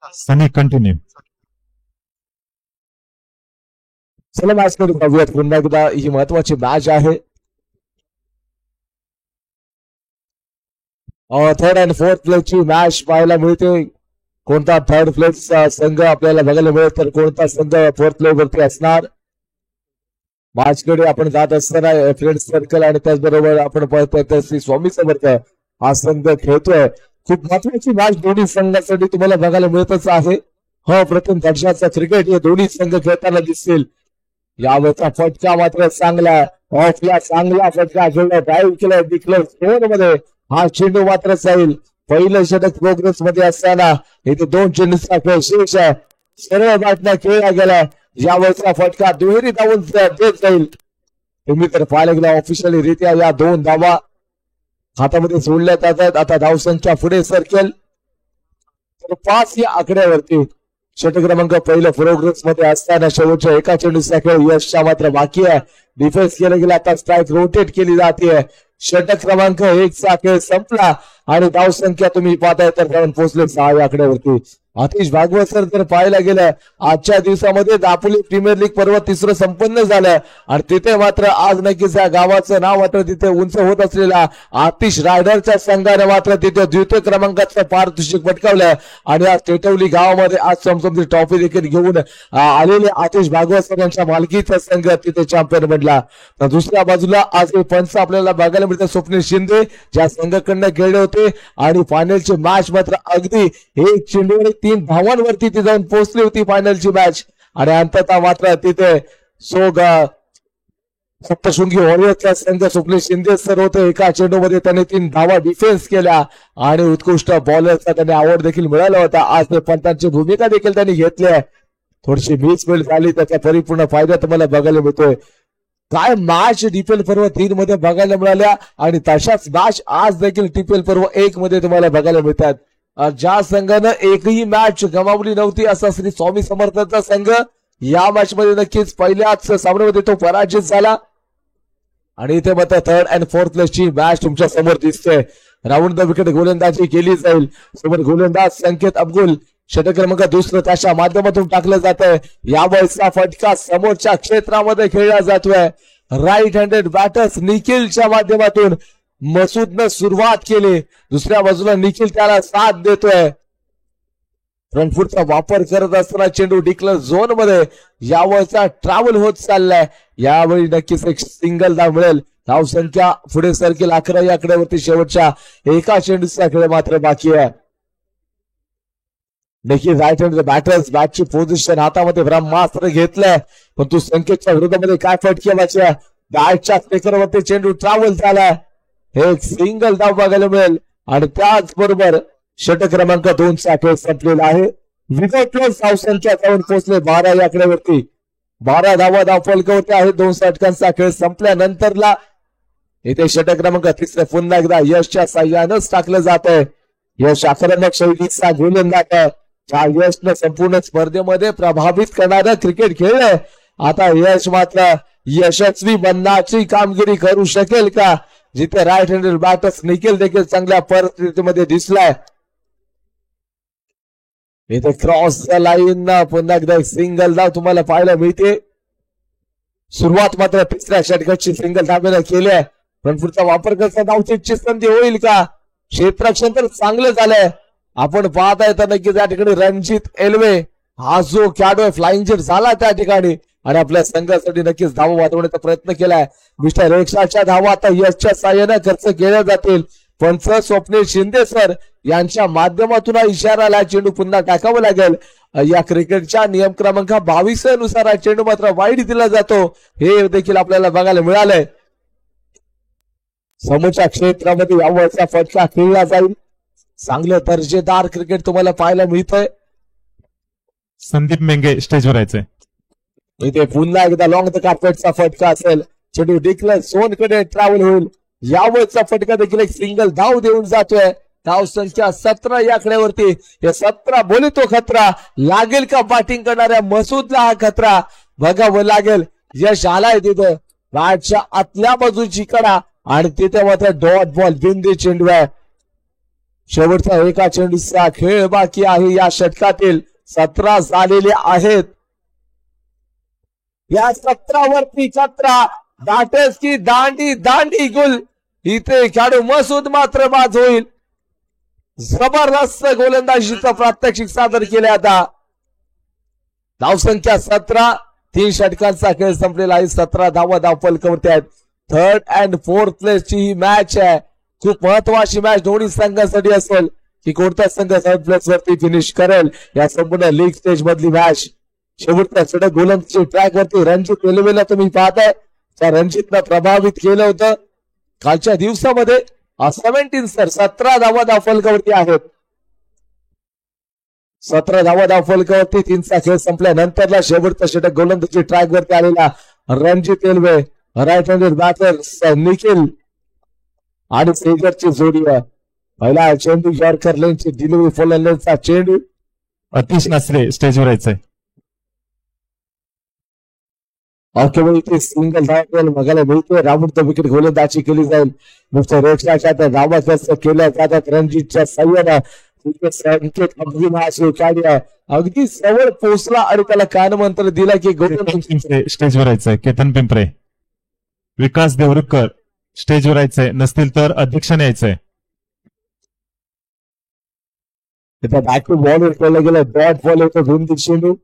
सनी continue. चला match कडे बघूयात. पुन्हा एकदा ही महत्वाची मॅच आहे. थर्ड अँड फोर्थ प्लेसची मॅच पाहायला मिळते. कोणता थर्ड प्लेसचा संघ आपल्याला बघायला मिळेल तर कोणता संघ फोर्थ प्लेस वरती असणार. मॅच कडे आपण जात असताना फ्रेंड सर्कल आणि त्याचबरोबर आपण पाहतोय श्री स्वामी समर्थ हा संघ खेळतोय. खूप महत्वाची मॅच दोन्ही संघासाठी तुम्हाला बघायला मिळतच आहे. प्रथम दर्जाचा क्रिकेट हे दोन्ही संघ खेळताना दिसतील. यावेळेचा फटका मात्र चांगला ऑफला चांगला फटका खेळला. ड्राईव्ह केला डिक्लेअर स्कोअर मध्ये हा चेंडू मात्र जाईल. पहिलं षटक प्रोग्रेस मध्ये असताना इथे 2 चेंडूचा खेळ शेष आहे. सरळ बॅटनं खेळला गेला. यावेळेचा फटका दुहेरी धावून देत जाईल. तुम्ही तर पाहायला गेला ऑफिशियली रित्या या 2 धावा हातामध्ये सोडल्या जातात. आता धावसंख्या पुढे सरकेल तर 5 या आकड्यावरती. षटक क्रमांक पहिलं प्रोग्रेस मध्ये असताना शेवटच्या एका चेंडूचा खेळ यशच्या मात्र बाकी आहे. डिफेन्स केला गेला. आता स्ट्राईक रोटेट केली जाते. षटक क्रमांक 1 चा खेळ संपला आणि धावसंख्या तुम्ही पाहताय तर जाऊन पोहोचले 6 या आकड्यावरती. आतिश भागवत सर जर पाहायला गेलं आजच्या दिवसामध्ये दापोली प्रीमियर लीग पर्व 3रं संपन्न झालं आणि तिथे मात्र आज नक्कीच या गावाचं नाव मात्र तिथे उंच होत असलेला आतिश रायडरच्या संघाने मात्र तिथे द्वितीय क्रमांकाचं पारितोषिक पटकावलं आणि आज टेटवली गावामध्ये आज समसमची ट्रॉफी देखील घेऊन आलेले आतिश भागवत सर यांच्या मालकीचा संघ तिथे चॅम्पियन बनला. तर दुसऱ्या बाजूला आज हे पंच आपल्याला बघायला मिळतात स्वप्नील शिंदे ज्या संघाकडनं खेळले होते आणि फायनलची मॅच मात्र अगदी 1 चेंडूवर 3 धावांवरती ती जाऊन पोहोचली होती फायनलची मॅच आणि अंततः मात्र तिथे सप्तशृंगी वॉरियर्सचा संघ स्वप्नील शिंदे सर होते. एका चेंडूमध्ये त्याने 3 धावा डिफेन्स केल्या आणि उत्कृष्ट बॉलरचा त्यांनी आवड देखील मिळाला होता. आज ते पंतांची भूमिका देखील त्यांनी घेतली आहे. थोडीशी मिसफील्ड झाली त्याचा परिपूर्ण फायदा तुम्हाला बघायला मिळतोय. काय मॅच टीपीएल पर्व 3 मध्ये बघायला मिळाल्या आणि तशाच मॅच आज देखील टीपीएल पर्व 1 मध्ये तुम्हाला बघायला मिळतात. ज्या संघानं एकही मॅच गमावली नव्हती असा श्री स्वामी समर्थांचा संघ या मॅच मध्ये नक्कीच पहिल्याच सामन्यामध्ये तो पराजित झाला आणि इथे मात्र थर्ड अँड फोर्थ प्लेसची मॅच तुमच्या समोर दिसते. राऊंड द विकेट गोलंदाजी केली जाईल. समोर गोलंदाज संकेत अब्दुल षटक क्रमांक 2 त्याच्या माध्यमातून टाकलं जात आहे. यावेळेचा फटका समोरच्या क्षेत्रामध्ये खेळला जातोय. राईट हँडेड बॅटर्स निखिलच्या माध्यमातून मसूदनं सुरुवात केली. दुसऱ्या बाजूला निखिल त्याला साथ देतोय. फ्रंटफूटचा वापर करत असताना चेंडू डिक्लेअर झोन मध्ये यावेळेचा ट्रॅव्हल होत चाललाय. यावेळी नक्कीच एक सिंगल धाव मिळेल. धाव संख्या पुढे सरकेल 11 या आकड्यावरती. शेवटच्या एका चेंडूचा खेळ मात्र बाकी आहे. देखील राईट हँड बॅटर्स बॅटची पोझिशन हातामध्ये ब्रह्मास्त्र घेतलंय पण तू संकेतच्या विरोधामध्ये काय फटके वाचल्या. बॅटच्या स्टेकरवरती चेंडू ट्रॅव्हल झालाय. एक सिंगल धाव बघायला मिळेल आणि त्याचबरोबर षटक क्रमांक 2 चा खेळ संपलेला आहे. विकेट लॉस धाव संख्या जाऊन पोहोचले 12 या आकड्यावरती. 12 धावा धाव फलकावरती आहे. 2 षटकांचा खेळ संपल्यानंतरला इथे षटक क्रमांक 3 पुन्हा एकदा यशच्या साह्यानंच टाकलं जात आहे. यश आक्रमक शैलीचा गोलंदाज आहे. त्या यशनं संपूर्ण स्पर्धेमध्ये प्रभावित करणारं क्रिकेट खेळलंय. आता यश मात्र यशस्वी बनण्याची कामगिरी करू शकेल का. जिथे राईट हँडेड बॅटर्स निखिल देखील चांगल्या परिस्थितीमध्ये दिसलाय. इथे क्रॉस लाईन पुन्हा एकदा सिंगल धाव तुम्हाला पाहायला मिळते. सुरुवात मात्र 3ऱ्या षटकाची सिंगल धावेनं केली आहे. पण पुढचा वापर करता धावची संधी होईल का. क्षेत्ररक्षण तर चांगलं झालंय. आपण पाहताय तर नक्कीच या ठिकाणी रणजित एल्वे हा जो खेळाडू फ्लाइंग जेट झाला त्या ठिकाणी आणि आपल्या संघासाठी नक्कीच धावा वाचवण्याचा प्रयत्न केलाय. मिस्टर रेक्षाच्या धावा आता यशच्या साह्याने खर्च केल्या जातील. पंच स्वप्नील शिंदे सर यांच्या माध्यमातून इशाराला चेंडू पुन्हा टाकावा लागेल. या क्रिकेटच्या नियम क्रमांक 22 नुसार चेंडू मात्र वाईड दिला जातो हे देखील आपल्याला बघायला मिळालंय. समोरच्या क्षेत्रामध्ये यावरचा फटका खेळला जाईल. चांगलं दर्जेदार क्रिकेट तुम्हाला पाहायला मिळतंय. संदीप मेंगे स्टेजवर यायचंय. इथे पुन्हा एकदा लॉंग द कार्पेटचा फटका असेल. चेंडू डिक्लेअर झोन कडे ट्रॅव्हल होईल. यावरचा फटका देखील एक सिंगल धाव देऊन जातोय. धाव संख्या 17 या आकड्यावरती. हे 17 बोले तो खतरा लागेल का बॅटिंग करणाऱ्या मसूदला. हा खतरा बघावं लागेल. यश आलाय तिथं बॅटच्या आतल्या बाजूची कडा आणि तिथे मात्र डॉट बॉल बिंदी चेंडू आहे. शेवटचा एका चेंडूचा खेळ बाकी आहे या षटकातील. 17 झालेले आहेत. या 17 वरती 17 दाटेस की दांडी दांडी गुल. इथे खेळाडू मसूद मात्र बाद होईल. जबरदस्त गोलंदाजीचं प्रात्यक्षिक सादर केले. आता धावसंख्या 17. 3 षटकांचा खेळ संपलेला आहे. 17 धावा धावफलकावरती आहेत. 3rd and 4th प्लेस ची ही मॅच आहे. खूप महत्वाची मॅच दोन्ही संघांसाठी असेल की कोणता संघ 3rd प्लेस वरती फिनिश करेल या संपूर्ण लीग स्टेज मधली मॅच. शेवटच्या षटक गोलंदाजी ट्रॅक वरती रणजित रेल्वेला तुम्ही पाहताय. त्या रणजितनं प्रभावित केलं होतं कालच्या दिवसामध्ये. 17 धावा धावफलकावरती आहेत. 17 धावा धावफलकावरती. 3चा खेळ संपल्यानंतरला शेवटचा षटक गोलंदाजी ट्रॅक वरती आलेला Ranjit railway. Right handed batter Nikhil आणि सेजरची जोडी. पहिला चेंडू यॉर्कर लेनची डिलिव्हरी फॉलोचा चेंडू. अतिश नासरे स्टेजवर यायचंय. केवळ इथे सिंगल धाव बघायला मिळतोय. राऊंड विकेट गोलंदाजी केली जाईल. नुसतं रेक्षाच्या धावा खर्च केल्या जातात रणजितच्या सहाय्यानं. संकेत अगदी जवळ पोहोचला आणि त्याला कानमंत्र दिला की पिंपरे स्टेजवर यायचंय. केतन पिंपरे. विकास देवरुखकर स्टेजवर यायचंय. नसतील तर अध्यक्षाने यायचंय. बॅटू बॉलवर केलं गेलं. डॉट बॉल येतो दोन चेंडू.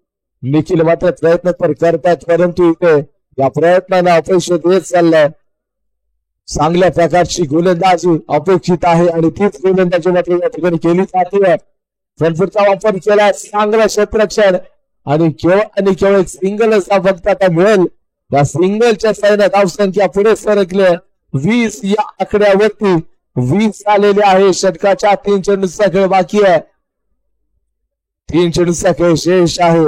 निखिल मात्र प्रयत्न तर करतात परंतु इथे या प्रयत्नाला अपयश येत चाललंय. चांगल्या प्रकारची गोलंदाजी अपेक्षित आहे आणि तीच गोलंदाजी मात्र या ठिकाणी केली जाते. फ्रंटफुटचा वापर केला. चांगला क्षेत्ररक्षण आणि केवळ एक सिंगलच फक्त आता मिळेल. या सिंगलच्या साईनं धावसंख्या पुढे सरकले. 20 या आकड्यावरती 20 आलेले आहे. षटकाच्या 3 चेंडूचा खेळ बाकी आहे. 3 चेंडूचा खेळ शेष आहे.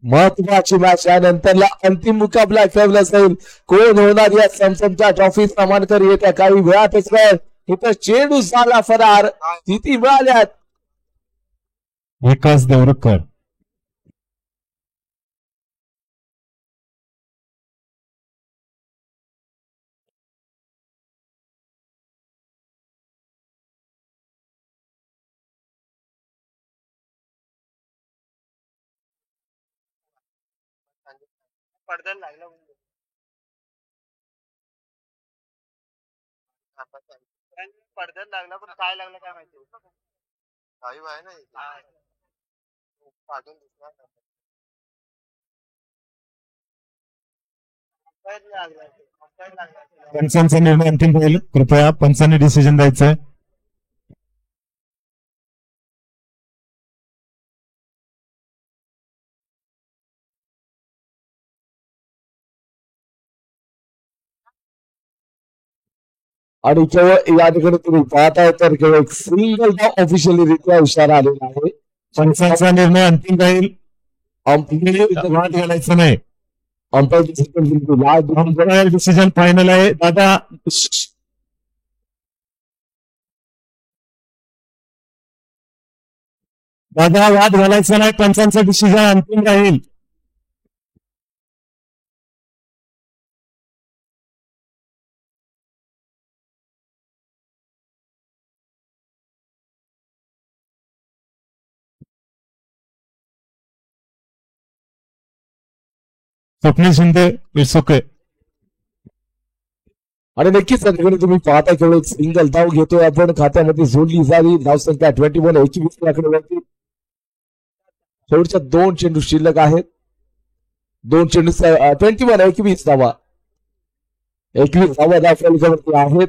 महत्वाची मॅच यानंतरला अंतिम मुकाबला खेळला जाईल. कोण होणार या समसमच्या ट्रॉफीचा मानकरी येत्या काही वेळातच राहील. इथं चेंडू झाला फरार. किती मिळाल्यात? विकास देवरुखकर. पडद्याला लागला पडद्याला लागला पण काय लागलं काय माहिती. काही आहे ना पाठवून दिसणार. पंचांचा निर्णय अंतिम होईल. कृपया पंचांनी डिसिजन द्यायचंय. आणि केवळ या ठिकाणी तुम्ही पाहताय तर केवळ एक सिंगल धाव ऑफिशियली रित्या इशारा आलेला आहे. पंचांचा निर्णय अंतिम राहील. वाद घालायचं नाही. अंपायर डिसिजन फायनल आहे. दादा वाद घालायचा नाही. पंचांचा डिसिजन अंतिम राहील. Swapnil Shinde it's okay. आणि नक्कीच या ठिकाणी तुम्ही पाहता केवळ एक सिंगल धाव घेतोय आपण. खात्यामध्ये जोडली झाली. धावसंख्या 21 आकडेवरती. शेवटच्या 2 चेंडू शिल्लक आहेत. 2 चेंडू 21 धावा. 21 धावा धावफलकावरती आहेत.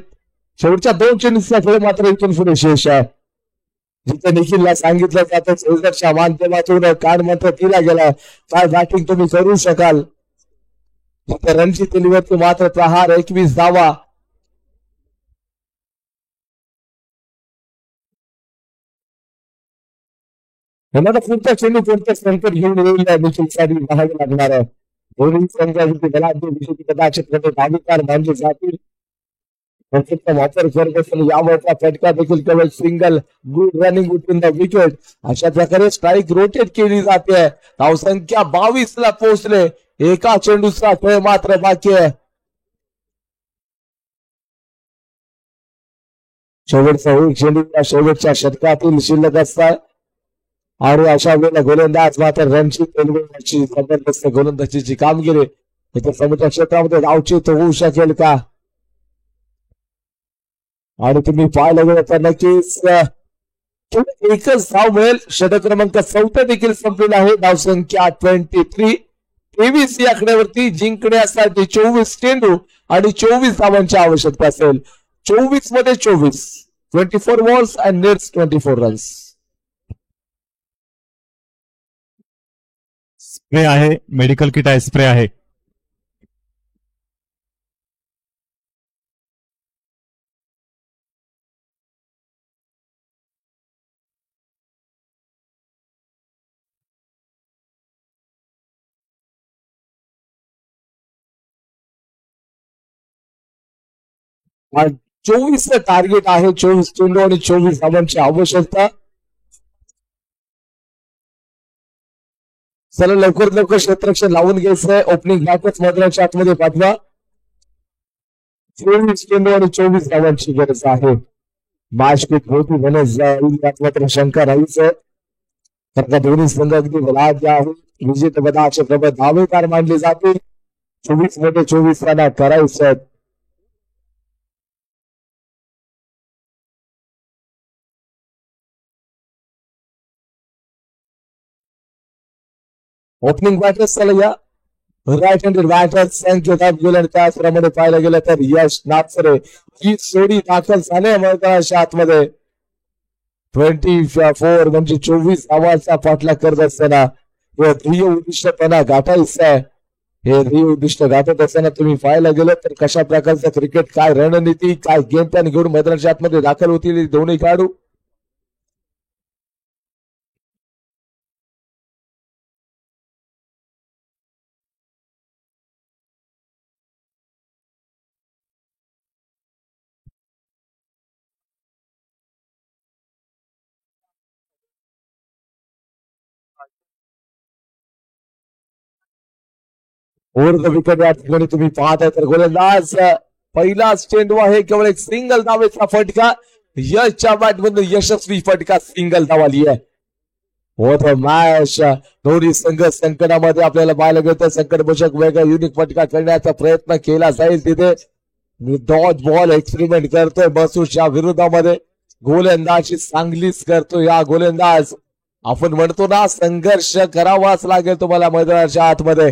शेवटच्या 2 चेंडूचा खेळ मात्र इथून पुढे शेष आहे. जिथे निखिलला सांगितलं जातं सेजरच्या माध्यमातून कान मंत्र दिला गेला काय बॅटिंग तुम्ही करू शकाल. रणजित रेल्वेवरती मात्र प्रहार 21 धावा. पुढचा चेंडू कोणत्या संकट घेऊन येईल निखिलसाठी पाहावे लागणार आहे. दोन्ही संघाचे कदाचित धाविकार मानले जातील. वापर करत असेल यावरचा फटका देखील केवळ single good running within the wicket अशा प्रकारे स्ट्राईक रोटेट केली जाते. धावसंख्या 22 ला पोहोचले. एका चेंडूचा खेळ मात्र बाकी आहे. शेवटचा होईल चेंडू शेवटच्या षटकातील शिल्लक असतात आणि अशा वेळेला गोलंदाज मात्र रणजित एलवेची जबरदस्त गोलंदाजीची कामगिरी इथे समुद्र क्षेत्रामध्ये धावचित होऊ शकेल का आणि तुम्ही पाहायला गेलं तर नक्कीच एकच धाव मिळेल. षटक क्रमांक 14 देखील संपलेला आहे. धावसंख्या 23 या आकड्यावरती जिंकण्यासाठी 24 चेंडू आणि 24 धावांची आवश्यकता असेल. 24 मध्ये 24 balls and nets 24 runs. Spray आहे, मेडिकल किट आहे, स्प्रे आहे. आणि 24 टार्गेट आहे. 24 चेंडू आणि 24 धावांची आवश्यकता. चला लवकर लवकर क्षेत्ररक्षण लावून घ्यायचंय. ओपनिंग बॅटच मैदानाच्या आतमध्ये पाठवा. 24 चेंडू आणि 24 धावांची गरज आहे. मॅच खूप मोठी होणे जाईल यात मात्र शंका राहीच आहे. कारण का दोन्ही संघ अगदी बलाढ्य आहे. विजेतेपदाचे प्रबळ दावेदार मानले जाते. 24 मध्ये 24 रन करायचे आहेत. ओपनिंग बॅटर्स चला या राईट हँडेड बॅटर्स संख्येत गेले. त्याचप्रमाणे पाहायला गेलं तर यश नागसरे ही जोडी दाखल झाले मैदानाच्या आतमध्ये. 24 म्हणजे 24 धावांचा पाठलाग करत असताना हे ध्येय उद्दिष्ट त्यांना गाठायचं आहे. हे ध्येय उद्दिष्ट गाठत असताना तुम्ही पाहायला गेलं तर कशा प्रकारचं क्रिकेट, काय रणनीती, काय गेम प्लॅन घेऊन मैदानाच्या आतमध्ये दाखल होतील दोन्ही खेळाडू. ओव्हर द विकेट या ठिकाणी तुम्ही पाहताय तर गोलंदाज पहिलाच चेंडू आहे. केवळ एक सिंगल धावेचा फटका. यशच्या बॅटमधून यशस्वी फटका, सिंगल धाव आली आहे. मॅच दोन्ही संघ संकटामध्ये आपल्याला पाहायला गेलं. संकटमोचक वेगळा युनिक फटका करण्याचा प्रयत्न केला जाईल. तिथे डॉट बॉल एक्सपेरिमेंट करतोय बसूच्या विरोधामध्ये. गोलंदाजी चांगलीच करतो या गोलंदाज. आपण म्हणतो ना संघर्ष करावाच लागेल तुम्हाला मैदानाच्या आतमध्ये.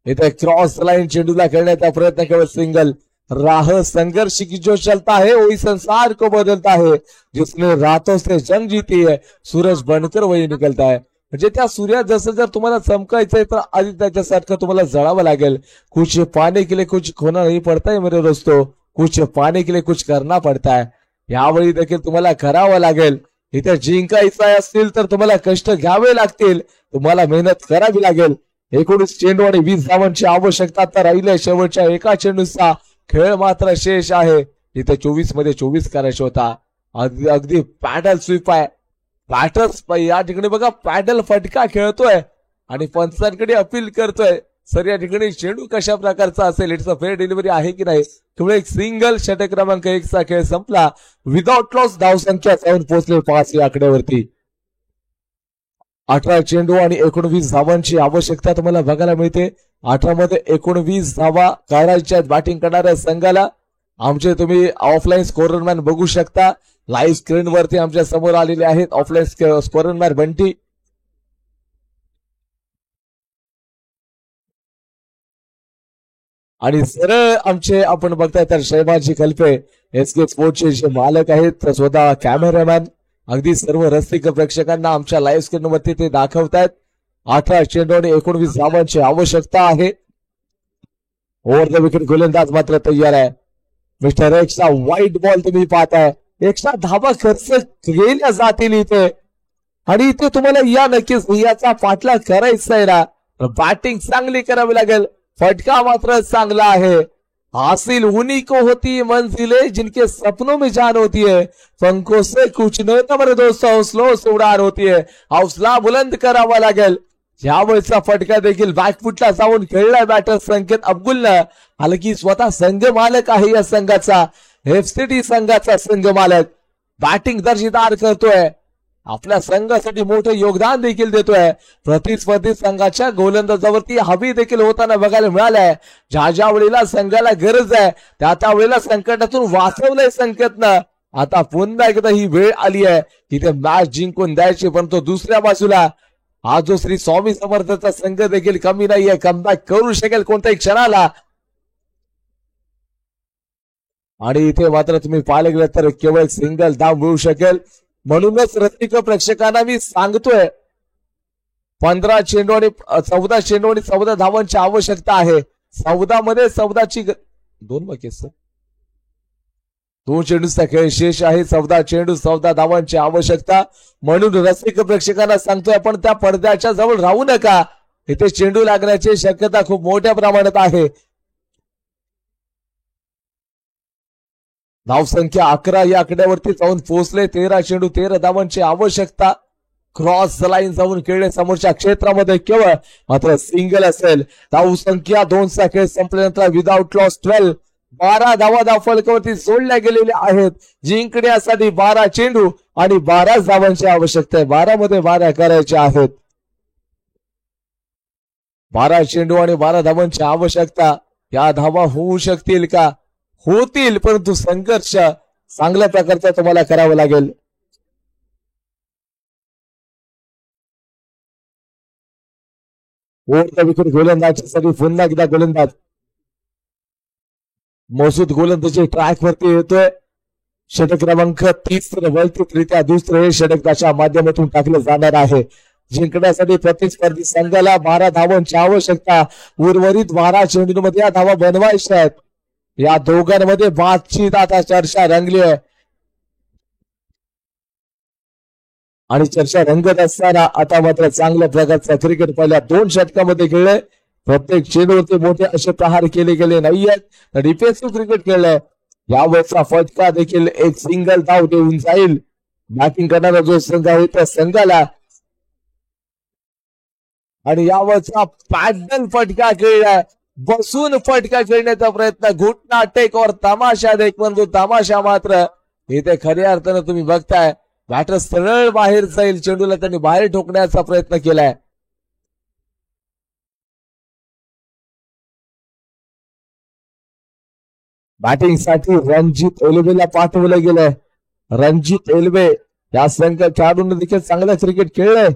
इथे क्रॉस लाइन चेंडूला खेळण्याचा प्रयत्न, केवळ सिंगल. राह संघर्ष की जो चलता है वही संसार को बदलता है, जिसने रातों से जंग जीती है सूरज बनकर वही निकलता है. म्हणजे त्या सूर्या जसं जर तुम्हाला चमकायचंय तर आधी त्याच्यासारखं तुम्हाला जळावं लागेल. कुछ पाने के लिए कुछ खोना नहीं पडता है मेरे दोस्तों, कुछ पाने के लिए कुछ करना पडता है. यावेळी देखील तुम्हाला करावं लागेल. इथे जिंकायचं असतील तर तुम्हाला कष्ट घ्यावे लागतील, तुम्हाला मेहनत करावी लागेल. 19 चेंडू आणि 20 धावांची आवश्यकता तर राहिली. शेवटच्या एका चेंडूचा खेळ मात्र शेष आहे. इथे 24 मध्ये 24 करायचा होता. अगदी पॅडल स्वीप आहे. बॅटर्स या ठिकाणी बघा पॅडल फटका खेळतोय आणि पंचांकडे अपील करतोय. सर या ठिकाणी चेंडू कशा प्रकारचा असेल, इट्स अ फेअर डिलिव्हरी आहे की नाही. केवळ एक सिंगल. षटक क्रमांक 1 चा खेळ संपला. विदाउट लॉस धावसंख्या जाऊन पोहोचले 5 या आकड्यावरती. 18 चेंडू आणि 19 धावांची आवश्यकता तुम्हाला बघायला मिळते. 18 मध्ये 19 धावा काढायच्या बॅटिंग करणाऱ्या संघाला. आमचे तुम्ही ऑफलाईन स्कोररमॅन बघू शकता. लाईव्ह स्क्रीन वरती आमच्या समोर आलेले आहेत ऑफलाईन स्कोररमॅन बंटी. आणि सरळ आमचे आपण बघताय तर शैमाजी कल्पे एसके स्पोर्ट्सचे जे मालक आहेत, स्वतः कॅमेरामॅन, अगदी सर्व रसिक प्रेक्षकांना आमच्या लाईव्ह स्क्रीन वरती ते दाखवतायत. 18 चेंडू आणि 19 धावांची आवश्यकता आहे. ओव्हर द विकेट गोलंदाज मात्र तयार आहे. मिस्टर एक्सचा वाईट बॉल तुम्ही पाहताय. एक्स्ट्रा धावा खर्च केल्या जातील इथे आणि इथे तुम्हाला या नक्कीच याचा पाठलाग करायचा आहे ना. बॅटिंग चांगली करावी लागेल. फटका मात्र चांगला आहे. हासिल उन्हीं को होती मंजिलें जिनके सपनों में जान होती है, पंखों से कुछ न मेरे दोस्तों हौसलों से उड़ान होती है. हौसला बुलंद करावा लागेल. यावेळेचा फटका देखील बॅकफुटला जाऊन खेळलाय बॅटर संकेत अब्दुलनं. हलकी स्वतः संघ मालक आहे या संघाचा. एफसीटी संघाचा संघ मालक बॅटिंग दर्जेदार करतोय, आपल्या संघासाठी मोठं योगदान देखील देतोय. प्रतिस्पर्धी संघाच्या गोलंदाजावरती हवी देखील होताना बघायला मिळालंय. ज्या ज्या वेळेला संघाला गरज आहे त्या त्या वेळेला संकटातून वाचवलंय संकटनं. आता पुन्हा एकदा ही वेळ आली आहे की ते मॅच जिंकून द्यायची, परंतु दुसऱ्या बाजूला हा जो श्री स्वामी समर्थाचा संघ देखील कमी नाहीये, कमबॅक करू शकेल कोणत्याही क्षणाला. आणि इथे मात्र तुम्ही पाहिले गेलं तर केवळ सिंगल धाव मिळू शकेल. म्हणूनच रसिक प्रेक्षकांना मी सांगतोय 15 चेंडू आणि 14 चेंडू आणि 14 धावांची आवश्यकता आहे. 14 मध्ये 14ची दोन बाकी सर 2 चेंडूचा खेळ शेष आहे. 14 चेंडू 14 धावांची आवश्यकता. म्हणून रसिक प्रेक्षकांना सांगतोय आपण त्या पडद्याच्या जवळ राहू नका, इथे चेंडू लागण्याची शक्यता खूप मोठ्या प्रमाणात आहे. धावसंख्या 11 या आकड्यावरती जाऊन पोहोचले. 13 चेंडू 13 धावांची आवश्यकता. क्रॉस लाईन जाऊन खेळले समोरच्या क्षेत्रामध्ये केवळ मात्र सिंगल असेल. धावसंख्या 2चा खेळ संपल्यानंतर विदाउट लॉस 12 धावा धाव फलकावरती सोडल्या गेलेल्या आहेत. जिंकण्यासाठी 12 चेंडू आणि 12 धावांची आवश्यकता आहे. 12 मध्ये 12 करायचे आहेत. 12 चेंडू आणि 12 धावांची आवश्यकता. या धावा होऊ शकतील का? होतील, परंतु संघर्ष चांगल्या प्रकारचा तुम्हाला करावा लागेल. विकेट गोलंदाजीसाठी पुन्हा एकदा गोलंदाज मसूद गोलंदाजी ट्रॅक वरती येतोय. षटक क्रमांक 30 वैयक्तिकरित्या दुसरे हे षटक त्याच्या माध्यमातून टाकलं जाणार आहे. जिंकण्यासाठी प्रतिस्पर्धी संघाला 12 धावांची आवश्यकता. उर्वरित 12 चेंडूंमध्ये या धावा बनवायच्या आहेत. या दोघांमध्ये बातचीत आता चर्चा रंगली आहे आणि चर्चा रंगत असताना आता मात्र चांगल्या प्रकारचा क्रिकेट पहिल्या 2 षटकामध्ये खेळले. प्रत्येक चेंडूवरती मोठे असे प्रहार केले गेले नाहीयेत, तर डिफेन्सिव्ह क्रिकेट खेळलंय. यावरचा फटका देखील एक सिंगल धाव देऊन जाईल. बॅटिंग करणारा जो संघ आहे त्या संघाला, आणि यावरचा पॅडल फटका खेळलाय. बसून फटका खेळण्याचा प्रयत्न, घुटना टेक और तमाशा देख, परंतु तमाशा मात्र इथे खऱ्या अर्थानं तुम्ही बघताय बॅटर सरळ बाहेर जाईल. चेंडूला त्यांनी बाहेर ठोकण्याचा प्रयत्न केलाय. बॅटिंग साठी रणजित एल्वेला पाठवलं गेलंय. रणजित एल्वे या संघ खेळाडूंनी देखील चांगलं क्रिकेट खेळलंय.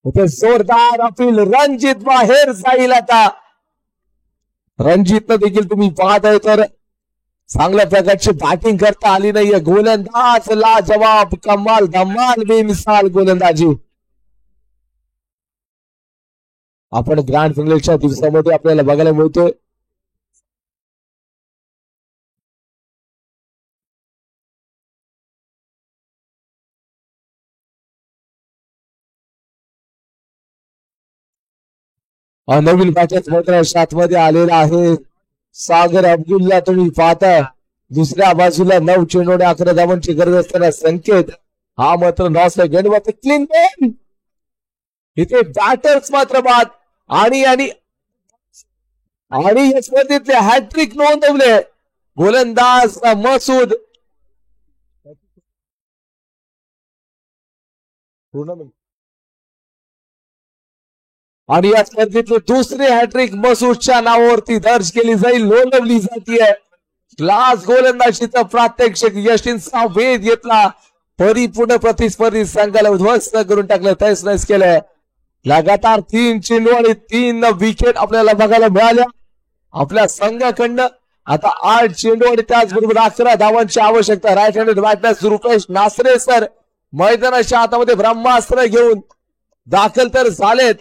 इथे जोरदार अपील, रणजित बाहेर जाईल. आता रणजितनं देखील तुम्ही पाहताय तर चांगल्या प्रकारची बॅटिंग करता आली नाहीये. गोलंदाज लाजवाब, कमाल धमाल बेमिसाल गोलंदाजी. आपण ग्रँड फिनालेच्या दिवसामध्ये आपल्याला बघायला मिळतोय. नवीन बॅचेस मात्र सातमध्ये आलेला आहे. सागर अब्दुल्ला तुम्ही पाहताय. दुसऱ्या बाजूला 9 चेंडू आणि 11 धावांची गरज असताना संकेत हा मात्र 9 सेकंड क्लीन बॉल. इथे बॅटर्स मात्र बाद आणि आणि आणि या स्पर्धेतले हॅट्रिक नोंदवले गोलंदाज मसूद. आणि या स्पर्धेतले दुसरे हॅट्रिक मसूदच्या नावावरती दर्ज केली जाईल, नोंदवली जाते. क्लास गोलंदाजीचा प्रात्यक्षिक यशींचा वेध घेतला. परिपूर्ण प्रतिस्पर्धी संघाला उद्ध्वस्त करून टाकलं, तैस नैस केलंय. लगातार 3 चेंडू आणि 3 विकेट आपल्याला बघायला मिळाल्या आपल्या संघाकडनं. आता 8 चेंडू आणि त्याचबरोबर 11 धावांची आवश्यकता. Right handed batters Rupesh Nasre sir मैदानाच्या हातामध्ये ब्रह्मास्त्र घेऊन दाखल तर झालेत.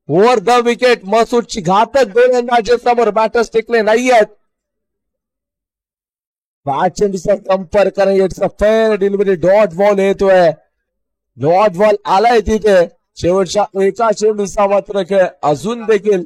ओव्हर द विकेट मसूदची घातक गोलंदाजी समोर बॅटर्स टिकले नाहीयेत. 5 चेंडूचा संपर्क नाही. फेअर डिलिव्हरी, डॉट बॉल येतोय. डॉट बॉल आलाय तिथे. शेवटच्या एका चेंडूचा मात्र खेळ अजून देखील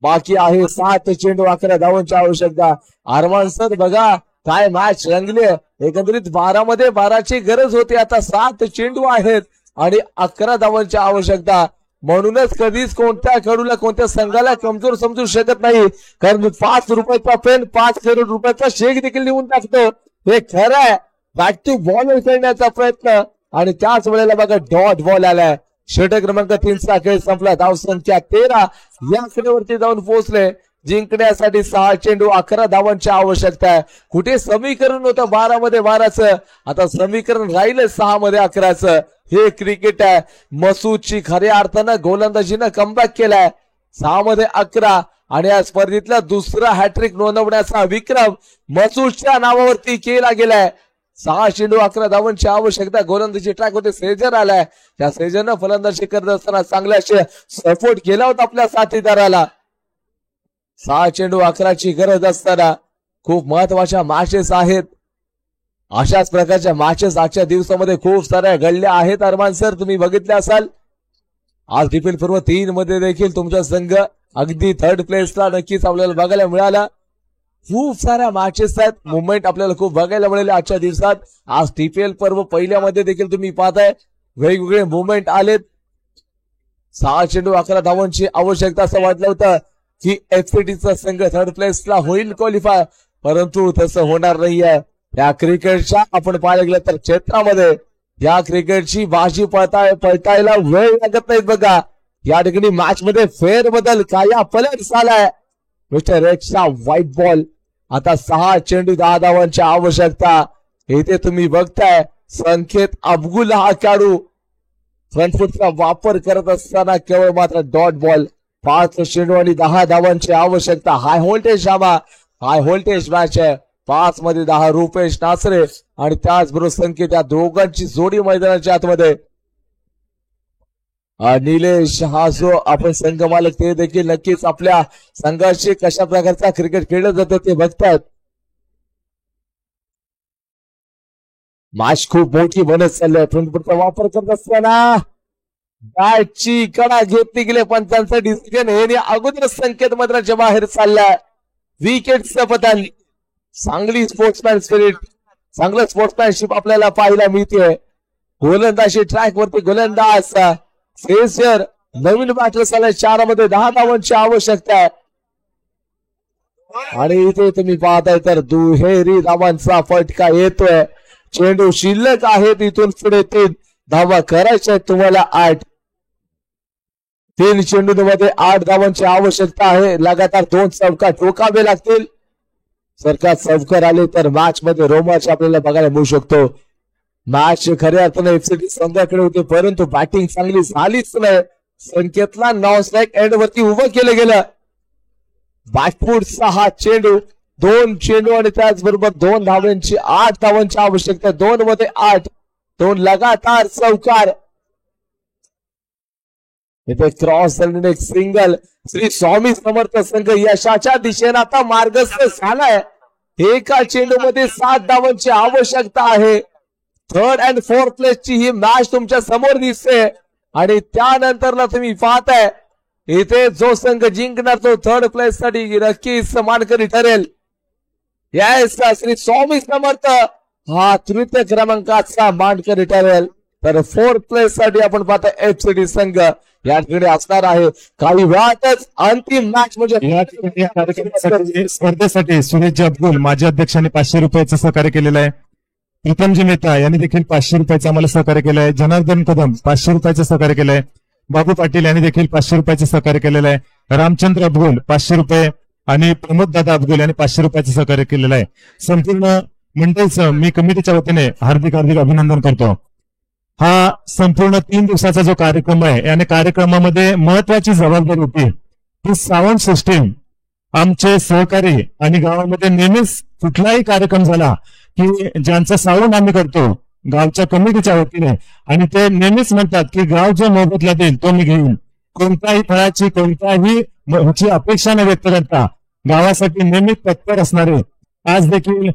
बाकी आहे. 7 चेंडू 11 धावांची आवश्यकता. अरमान सर बघा काय मॅच रंगली. एकंदरीत 12 मध्ये 12ची गरज होती. आता 7 चेंडू आहेत आणि 11 धावांची आवश्यकता. म्हणूनच कधीच कोणत्या खेळूला कोणत्या संघाला कमजोर समजू शकत नाही, कारण 5 रुपयाचा पेन 5 करोड रुपयाचा शेक देखील लिहून टाकतो. हे खरं आहे. बॅट टू बॉल खेळण्याचा प्रयत्न आणि त्याच वेळेला बघा डॉट बॉल आलाय. षटक क्रमांक 3 चा खेळ संपला. धावसंख्या 13 या आकड्यावरती जाऊन पोहोचले. जिंकण्यासाठी 6 चेंडू 11 धावांची आवश्यकता आहे. कुठे समीकरण होतं 12 मध्ये 12चं, आता समीकरण राहिलं 6 मध्ये 11चं. हे क्रिकेट आहे. मसूदची खऱ्या अर्थानं गोलंदाजीनं कमबॅक केलाय. 6 मध्ये 11 आणि या स्पर्धेतला दुसरा हॅट्रिक नोंदवण्याचा विक्रम मसूदच्या नावावरती केला गेलाय. 6 चेंडू 11 धावांची आवश्यकता. गोलंदाजी ट्रॅक होते. सेजर आलाय. त्या सेजरनं फलंदाजी करत असताना चांगला सपोर्ट केला होता आपल्या साथीदाराला. 6 चेंडू 11ची गरज असताना खूप महत्वाच्या मॅचेस आहेत. अशाच प्रकारच्या मॅचेस आजच्या दिवसामध्ये खूप साऱ्या घडल्या आहेत. अरमान सर तुम्ही बघितले असाल आज DPL पूर्व 3 मध्ये देखील तुमचा संघ अगदी 3rd प्लेसला नक्कीच आपल्याला बघायला मिळाला. खूप साऱ्या मॅचेस आहेत. मुवमेंट आपल्याला खूप बघायला मिळाले आजच्या दिवसात. आज DPL पर्व पहिल्यामध्ये देखील तुम्ही पाहताय वेगवेगळे मुवमेंट आलेत. 6 चेंडू 11 धावांची आवश्यकता असं वाटलं होतं की FCTचा संघ 3rd प्लेसला होईल क्वालिफाय, परंतु तसं होणार नाहीये. या क्रिकेटच्या आपण पाहायला गेलं तर क्षेत्रामध्ये या क्रिकेटची बाजी पळतायला वेळ लागत नाहीत. बघा या ठिकाणी मॅच मध्ये फेर बदल काया पलट झालाय. मिस्टर एक्सचा व्हाईट बॉल. आता 6 चेंडू 10 धावांची आवश्यकता. इथे तुम्ही बघताय संकेत अब्गुल हा खेळाडू फ्रंट फुटचा वापर करत असताना केवळ मात्र डॉट बॉल. 5 चेंडू आणि 10 धावांची आवश्यकता. High voltage high voltage match आहे. 5 मध्ये 10 रुपेश नासरे आणि त्याचबरोबर संकेत या दोघांची जोडी मैदानाच्या आतमध्ये. निलेश हा जो आपण संघ मालक ते देखील नक्कीच आपल्या संघाशी कशा प्रकारचा क्रिकेट खेळलं जातं ते बघतात. मॅच खूप मोठी बनत चालली. फ्रंट फुटचा वापर करत असताना बॅटची कडा घेतली गेले. पंचांचं डिसिजन हे अगोदर संकेत मैदानाच्या बाहेर चाललाय. विकेटचं पतन. चांगली स्पोर्ट्समॅन स्पिरिट, चांगलं स्पोर्ट्समॅनशिप आपल्याला पाहायला मिळते. गोलंदाजी ट्रॅक वरती गोलंदाज फेसर नवीन बॅटर चाललाय. 4 मध्ये 10 धावांची आवश्यकता आहे आणि इथे तुम्ही पाहताय तर दुहेरी धावांचा फटका येतोय. चेंडू शिल्लक आहेत. इथून पुढे 3 धावा करायच्या आहेत तुम्हाला. 3 चेंडू मध्ये 8 धावांची आवश्यकता आहे. लगातार 2 चौका ठोकावे लागतील. सरकार चौकार आले तर मॅच मध्ये रोमांच आपल्याला बघायला मिळू शकतो. मॅच खऱ्या अर्थाने FCT संघाकडे होते, परंतु बॅटिंग चांगली झालीच नाही. संकेतला नॉन स्ट्राईक एंड वरती उभं केलं गेलं. बॅकफूटचा हा चेंडू 2 चेंडू आणि त्याचबरोबर 2 धावांची 8 धावांची आवश्यकता. 2 मध्ये 8, 2 लगातार चौकार. इथे क्रॉस झालेले एक सिंगल. श्री स्वामी समर्थ संघ यशाच्या दिशेने आता मार्गस्थ झालाय. एका चेंडू मध्ये 7 धावांची आवश्यकता आहे. 3rd and 4th प्लेसची he match तुमच्या समोर दिसते आणि त्यानंतरला तुम्ही पाहताय इथे जो संघ जिंकणार तो 3rd प्लेस साठी नक्कीच मानकरी ठरेल. यास श्री स्वामी समर्थ हा 3य क्रमांकाचा मानकरी ठरेल. तर 4th प्लेस साठी आपण पाहता FCT संघ या ठिकाणी असणार आहे. काही वेळातच अंतिम मॅच म्हणजे या कार्यक्रमासाठी स्पर्धेसाठी सुरेश अब्दुल माजी अध्यक्षांनी 500 रुपयाचं सहकार्य केलेलं आहे. प्रीतमजी मेहता यांनी देखील 500 रुपयाचं आम्हाला सहकार्य केलं आहे. जनार्दन कदम 500 रुपयाचं सहकार्य केलं आहे. बाबू पाटील यांनी देखील 500 रुपयाचं सहकार्य केलेलं आहे. रामचंद्र अब्दुल 500 रुपये आणि प्रमोद दादा अब्दुल यांनी 500 रुपयाचं सहकार्य केलेलं आहे. संपूर्ण मंडळीचं मी कमिटीच्या वतीने हार्दिक अभिनंदन करतो. हा संपूर्ण 3 दिवसाचा जो कार्यक्रम आहे आणि कार्यक्रमामध्ये महत्वाची जबाबदारी होती की साऊंड सिस्टीम आमचे सहकारी आणि गावामध्ये नेहमीच कुठलाही कार्यक्रम झाला की ज्यांचा साऊंड आम्ही करतो गावच्या कमिटीच्या वतीने आणि ते नेहमीच म्हणतात की गाव जो मोबदला देईल तो मी घेईन. कोणत्याही फळाची कोणत्याही ह्याची अपेक्षा न व्यक्त करता गावासाठी नेहमीच तत्पर असणारे आज देखील